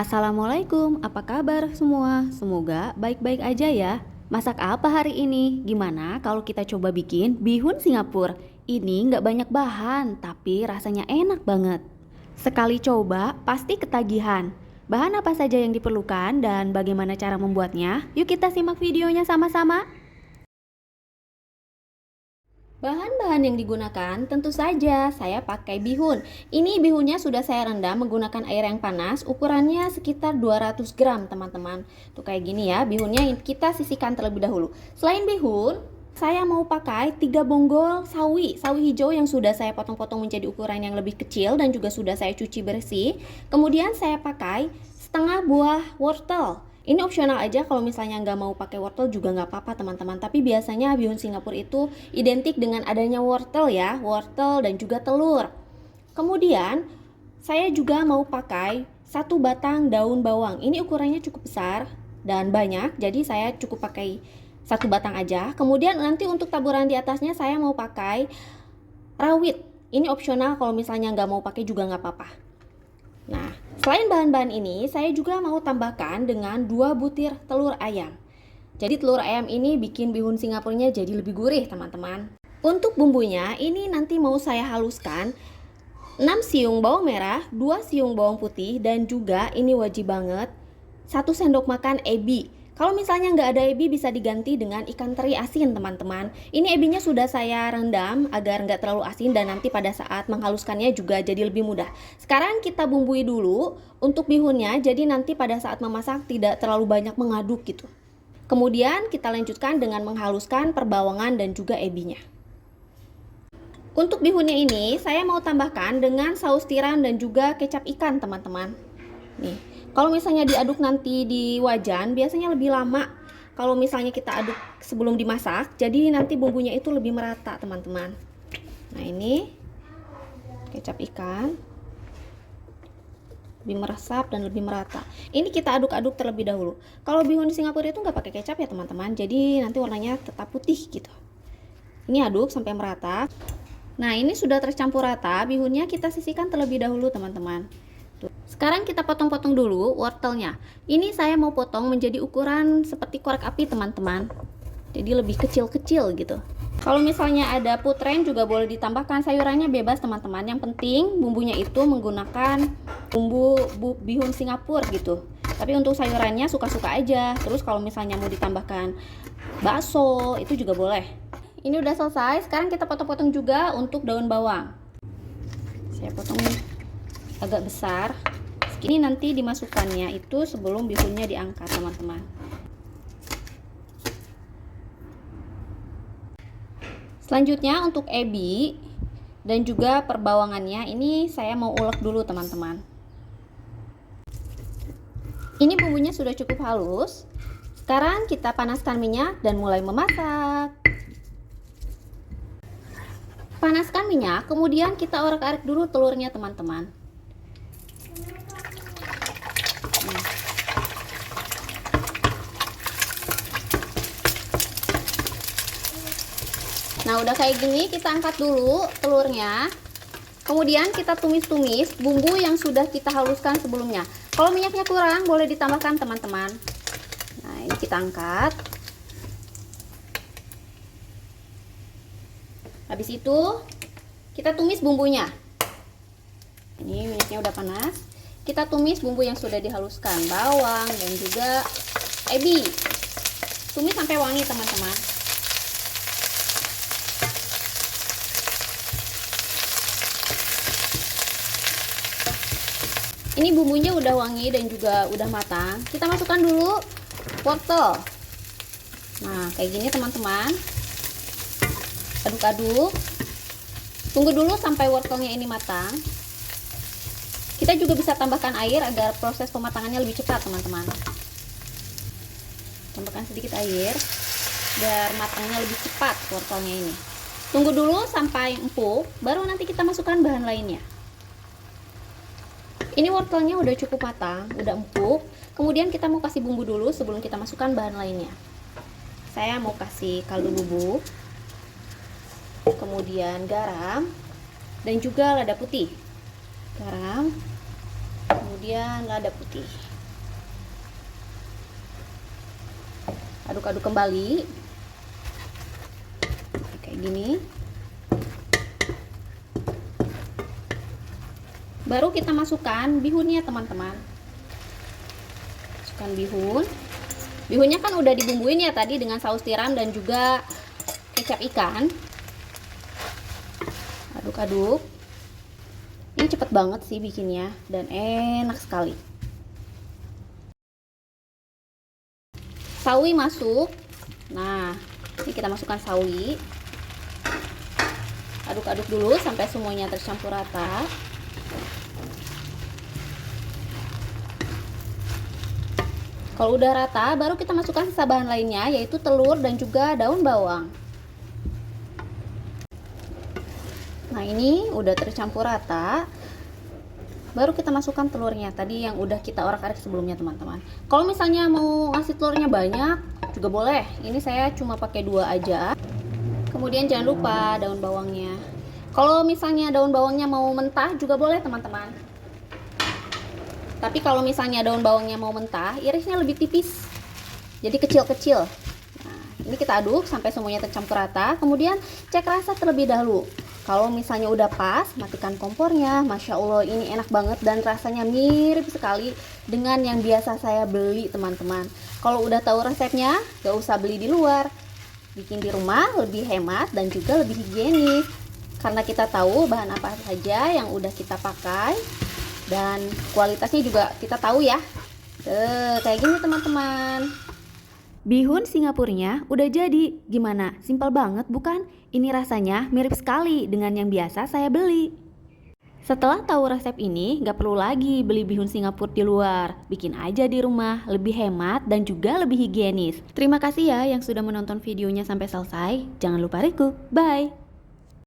Assalamualaikum, apa kabar semua? Semoga baik-baik aja ya. Masak apa hari ini? Gimana kalau kita coba bikin bihun Singapura? Ini nggak banyak bahan, tapi rasanya enak banget. Sekali coba, pasti ketagihan. Bahan apa saja yang diperlukan dan bagaimana cara membuatnya? Yuk kita simak videonya sama-sama. Bahan-bahan yang digunakan tentu saja saya pakai bihun. Ini bihunnya sudah saya rendam menggunakan air yang panas, ukurannya sekitar 200 gram teman-teman. Tuh kayak gini ya, bihunnya kita sisihkan terlebih dahulu. Selain bihun, saya mau pakai 3 bonggol sawi hijau yang sudah saya potong-potong menjadi ukuran yang lebih kecil dan juga sudah saya cuci bersih. Kemudian saya pakai setengah buah wortel. Ini opsional aja, kalau misalnya nggak mau pakai wortel juga nggak apa-apa teman-teman. Tapi biasanya bihun Singapura itu identik dengan adanya wortel ya, wortel dan juga telur. Kemudian saya juga mau pakai 1 batang daun bawang. Ini ukurannya cukup besar dan banyak, jadi saya cukup pakai 1 batang aja. Kemudian nanti untuk taburan di atasnya saya mau pakai rawit. Ini opsional, kalau misalnya nggak mau pakai juga nggak apa-apa. Nah, selain bahan-bahan ini, saya juga mau tambahkan dengan 2 butir telur ayam. Jadi telur ayam ini bikin bihun Singapurnya jadi lebih gurih, teman-teman. Untuk bumbunya, ini nanti mau saya haluskan 6 siung bawang merah, 2 siung bawang putih, dan juga ini wajib banget 1 sendok makan ebi. Kalau misalnya nggak ada ebi, bisa diganti dengan ikan teri asin teman-teman. Ini ebinya sudah saya rendam agar nggak terlalu asin dan nanti pada saat menghaluskannya juga jadi lebih mudah. Sekarang kita bumbui dulu untuk bihunnya, jadi nanti pada saat memasak tidak terlalu banyak mengaduk gitu. Kemudian kita lanjutkan dengan menghaluskan perbawangan dan juga ebinya. Untuk bihunnya ini saya mau tambahkan dengan saus tiram dan juga kecap ikan teman-teman. Nih, kalau misalnya diaduk nanti di wajan biasanya lebih lama kalau misalnya kita aduk sebelum dimasak, jadi nanti bumbunya itu lebih merata teman-teman. Nah, ini kecap ikan lebih meresap dan lebih merata. Ini kita aduk-aduk terlebih dahulu. Kalau bihun di Singapura itu nggak pakai kecap ya teman-teman, jadi nanti warnanya tetap putih gitu. Ini aduk sampai merata. Nah, ini sudah tercampur rata, bihunnya kita sisihkan terlebih dahulu teman-teman. Sekarang kita potong-potong dulu wortelnya. Ini saya mau potong menjadi ukuran seperti korek api teman-teman. Jadi lebih kecil-kecil gitu. Kalau misalnya ada putren juga boleh ditambahkan, sayurannya bebas teman-teman. Yang penting bumbunya itu menggunakan bumbu bihun Singapura gitu. Tapi untuk sayurannya suka-suka aja. Terus kalau misalnya mau ditambahkan bakso itu juga boleh. Ini udah selesai. Sekarang kita potong-potong juga untuk daun bawang. Saya potong agak besar. Ini nanti dimasukkannya itu sebelum bihunnya diangkat teman-teman. Selanjutnya untuk ebi dan juga perbawangannya ini saya mau ulek dulu teman-teman. Ini bumbunya sudah cukup halus. Sekarang kita panaskan minyak dan mulai memasak. Panaskan minyak, kemudian kita orek-orek dulu telurnya teman-teman. Nah, udah kayak gini, kita angkat dulu telurnya. Kemudian kita tumis-tumis bumbu yang sudah kita haluskan sebelumnya. Kalau minyaknya kurang, boleh ditambahkan teman-teman. Nah, ini kita angkat. Habis itu, kita tumis bumbunya. Ini minyaknya udah panas. Kita tumis bumbu yang sudah dihaluskan, bawang dan juga ebi. Tumis sampai wangi teman-teman. Ini bumbunya udah wangi dan juga udah matang. Kita masukkan dulu wortel. Nah, kayak gini teman-teman. Aduk-aduk. Tunggu dulu sampai wortelnya ini matang. Kita juga bisa tambahkan air agar proses pematangannya lebih cepat teman-teman. Tambahkan sedikit air biar matangnya lebih cepat wortelnya ini. Tunggu dulu sampai empuk, baru nanti kita masukkan bahan lainnya. Ini wortelnya udah cukup matang, udah empuk. Kemudian kita mau kasih bumbu dulu sebelum kita masukkan bahan lainnya. Saya mau kasih kaldu bubuk, kemudian garam, dan juga lada putih. Garam, kemudian lada putih. Aduk-aduk kembali kayak gini. Baru kita masukkan bihunnya teman-teman. Masukkan bihun. Bihunnya kan udah dibumbuin ya tadi dengan saus tiram dan juga kecap ikan. Aduk-aduk. Ini cepet banget sih bikinnya dan enak sekali. Sawi masuk. Nah, ini kita masukkan sawi. Aduk-aduk dulu sampai semuanya tercampur rata. Kalau udah rata, baru kita masukkan sisa bahan lainnya, yaitu telur dan juga daun bawang. Nah, ini udah tercampur rata. Baru kita masukkan telurnya tadi yang udah kita orak-arik sebelumnya, teman-teman. Kalau misalnya mau ngasih telurnya banyak, juga boleh. Ini saya cuma pakai 2 aja. Kemudian jangan lupa daun bawangnya. Kalau misalnya daun bawangnya mau mentah, juga boleh, teman-teman. Tapi kalau misalnya daun bawangnya mau mentah, irisnya lebih tipis, jadi kecil-kecil. Nah, ini kita aduk sampai semuanya tercampur rata. Kemudian cek rasa terlebih dahulu. Kalau misalnya udah pas, matikan kompornya. Masya Allah, ini enak banget dan rasanya mirip sekali dengan yang biasa saya beli, teman-teman. Kalau udah tahu resepnya, gak usah beli di luar. Bikin di rumah lebih hemat dan juga lebih higienis. Karena kita tahu bahan apa saja yang udah kita pakai. Dan kualitasnya juga kita tahu ya. Kayak gini teman-teman. Bihun Singapurnya udah jadi. Gimana? Simpel banget bukan? Ini rasanya mirip sekali dengan yang biasa saya beli. Setelah tahu resep ini, gak perlu lagi beli bihun Singapura di luar. Bikin aja di rumah, lebih hemat dan juga lebih higienis. Terima kasih ya yang sudah menonton videonya sampai selesai. Jangan lupa request. Bye!